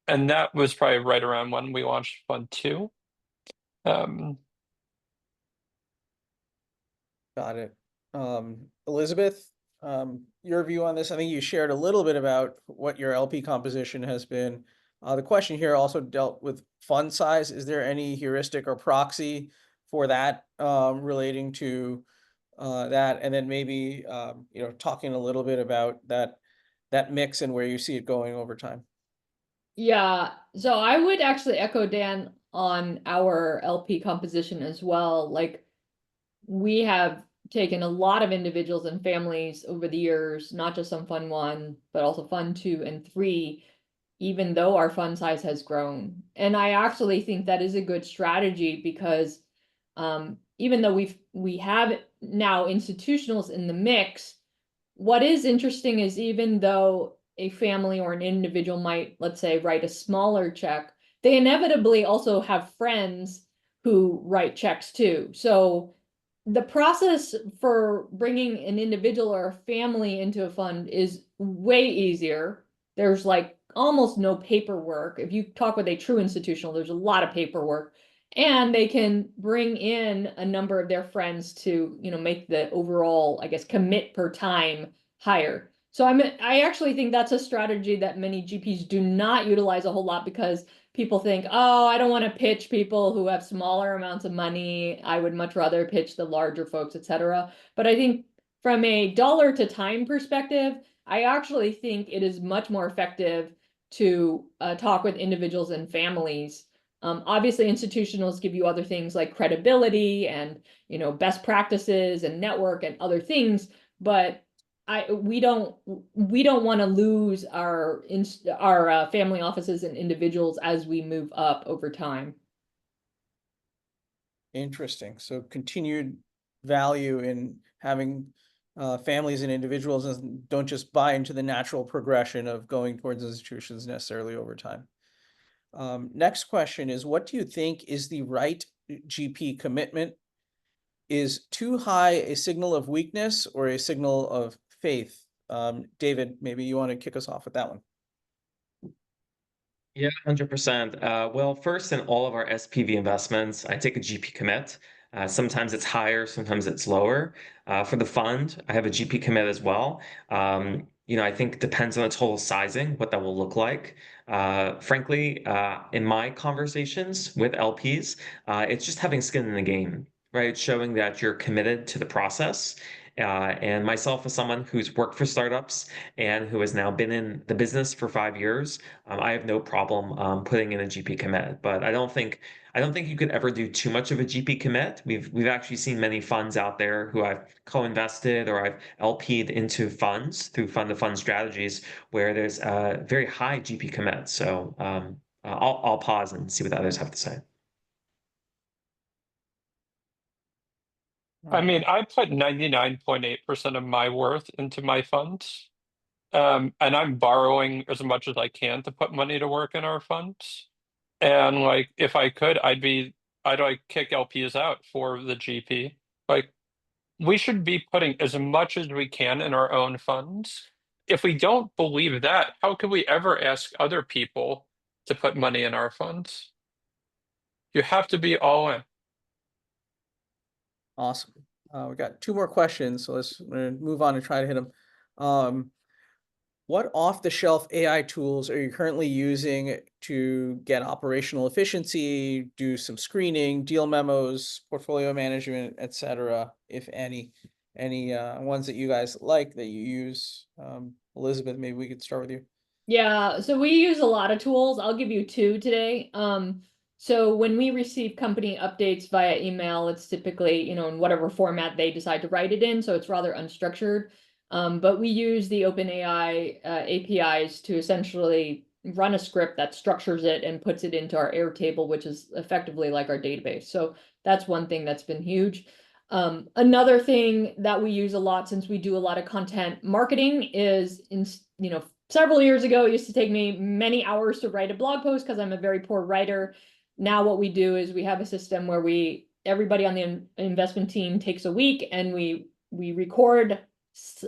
that was probably right around when we launched Fund 2. Got it. Elizabeth, your view on this? I think you shared a little bit about what your LP composition has been. The question here also dealt with fund size. Is there any heuristic or proxy for that relating to that? And then maybe talking a little bit about that mix and where you see it going over time. Yeah, so I would actually echo Dan on our LP composition as well. Like, we have taken a lot of individuals and families over the years, not just on Fund 1, but also Fund 2 and 3, even though our fund size has grown. And I actually think that is a good strategy because even though we have now institutionals in the mix, what is interesting is even though a family or an individual might, let's say, write a smaller check, they inevitably also have friends who write checks too. So the process for bringing an individual or a family into a fund is way easier. There's like almost no paperwork. If you talk with a true institutional, there's a lot of paperwork, and they can bring in a number of their friends to, make the overall, I guess, commit per time higher. So I actually think that's a strategy that many GPs do not utilize a whole lot because people think, oh, I don't want to pitch people who have smaller amounts of money. I would much rather pitch the larger folks, etc. But I think from a dollar to time perspective, I actually think it is much more effective to talk with individuals and families. Obviously, institutionals give you other things like credibility and best practices and network and other things, but we don't want to lose our family offices and individuals as we move up over time. Interesting. So continued value in having families and individuals, and don't just buy into the natural progression of going towards institutions necessarily over time. Next question is, what do you think is the right GP commitment? Is too high a signal of weakness or a signal of faith? David, maybe you want to kick us off with that one. Yeah, 100%. Well, first, in all of our SPV investments, I take a GP commit. Sometimes it's higher, sometimes it's lower. For the fund, I have a GP commit as well. I think it depends on the total sizing, what that will look like. Frankly, in my conversations with LPs, it's just having skin in the game, right? Showing that you're committed to the process. And myself, as someone who's worked for startups and who has now been in the business for 5 years, I have no problem putting in a GP commit. But I don't think you could ever do too much of a GP commit. We've actually seen many funds out there who I've co-invested or I've LP'd into funds through fund-to-fund strategies where there's a very high GP commit. So I'll pause and see what the others have to say. I mean, I put 99.8% of my worth into my funds. And I'm borrowing as much as I can to put money to work in our funds. And like, if I could, I'd like kick LPs out for the GP. Like, we should be putting as much as we can in our own funds. If we don't believe that, how could we ever ask other people to put money in our funds? You have to be all in. Awesome. We got two more questions, so let's move on and try to hit them. What off-the-shelf AI tools are you currently using to get operational efficiency, do some screening, deal memos, portfolio management, etc., if any? Any ones that you guys like that you use? Elizabeth, maybe we could start with you. Yeah, so we use a lot of tools. I'll give you two today. So when we receive company updates via email, it's typically, in whatever format they decide to write it in, so it's rather unstructured. But we use the OpenAI APIs to essentially run a script that structures it and puts it into our Airtable, which is effectively like our database. So that's one thing that's been huge. Another thing that we use a lot, since we do a lot of content marketing, is several years ago, it used to take me many hours to write a blog post because I'm a very poor writer. Now what we do is we have a system where everybody on the investment team takes a week, and we record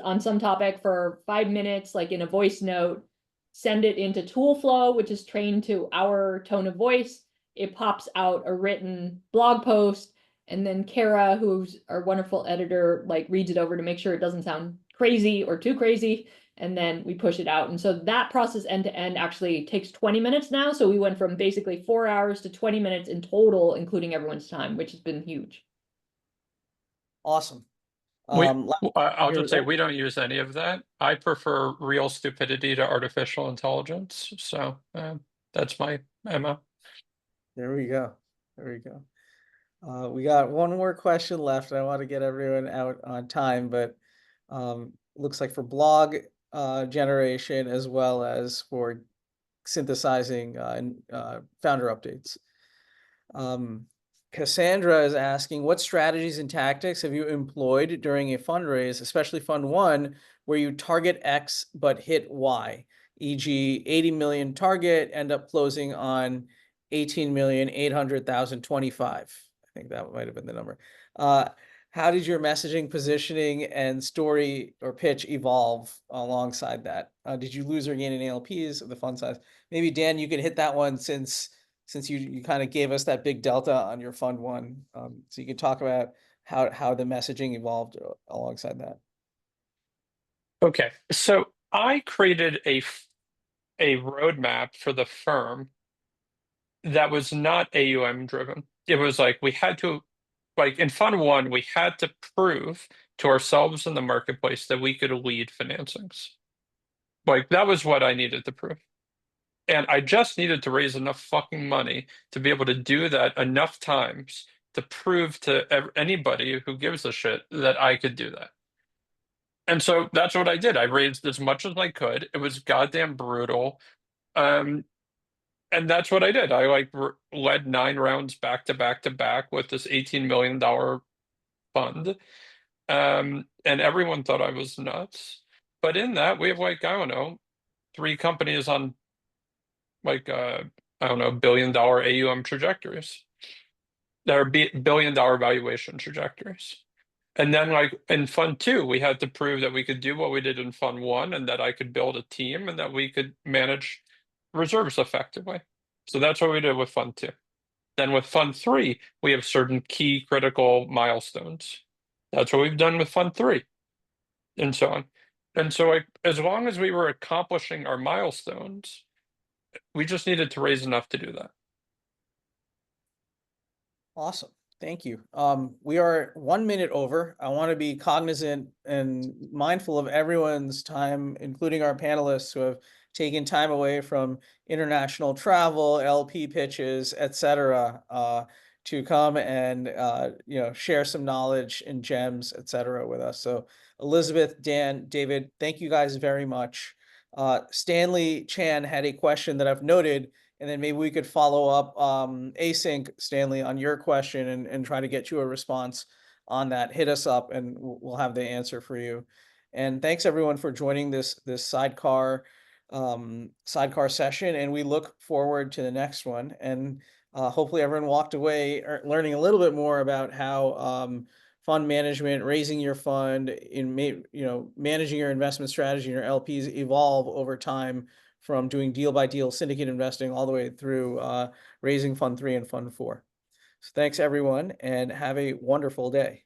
on some topic for 5 minutes, like in a voice note, send it into ToolFlow, which is trained to our tone of voice. It pops out a written blog post, and then Kara, who's our wonderful editor, like reads it over to make sure it doesn't sound crazy or too crazy, and then we push it out. And so that process end to end actually takes 20 minutes now. So we went from basically 4 hours to 20 minutes in total, including everyone's time, which has been huge. Awesome. I'll just say we don't use any of that. I prefer real stupidity to artificial intelligence. So that's my MO. There we go. There we go. We got one more question left. I want to get everyone out on time, but looks like for blog generation as well as for synthesizing founder updates. Cassandra is asking, what strategies and tactics have you employed during a fundraise, especially Fund 1, where you target X but hit Y, e.g. 80 million target, end up closing on 18,800,025. I think that might have been the number. How did your messaging, positioning, and story or pitch evolve alongside that? Did you lose or gain any LPs of the fund size? Maybe Dan, you could hit that one since you kind of gave us that big delta on your Fund 1. So you could talk about how the messaging evolved alongside that. Okay, so I created a roadmap for the firm that was not AUM driven. It was like we had to, like in Fund 1, we had to prove to ourselves in the marketplace that we could lead financings. Like that was what I needed to prove. And I just needed to raise enough fucking money to be able to do that enough times to prove to anybody who gives a shit that I could do that. And so that's what I did. I raised as much as I could. It was goddamn brutal. And that's what I did. I like led 9 rounds back to back to back with this $18 million fund. And everyone thought I was nuts. But in that, we have like, I don't know, 3 companies on like I don't know, $1 billion AUM trajectories. There are $1 billion valuation trajectories. And then like in Fund 2, we had to prove that we could do what we did in Fund 1 and that I could build a team and that we could manage reserves effectively. So that's what we did with Fund 2. Then with Fund 3, we have certain key critical milestones. That's what we've done with Fund 3 and so on. And so like, as long as we were accomplishing our milestones, we just needed to raise enough to do that. Awesome. Thank you. We are 1 minute over. I want to be cognizant and mindful of everyone's time, including our panelists who have taken time away from international travel, LP pitches, etc., to come and share some knowledge and gems, etc., with us. So Elizabeth, Dan, David, thank you guys very much. Stanley Chan had a question that I've noted, and then maybe we could follow up async, Stanley, on your question and try to get you a response on that. Hit us up and we'll have the answer for you. And thanks everyone for joining this sidecar session. And we look forward to the next one. And hopefully everyone walked away learning a little bit more about how fund management, raising your fund, managing your investment strategy and your LPs evolve over time, from doing deal by deal syndicate investing all the way through raising Fund 3 and Fund 4. So thanks everyone, and have a wonderful day.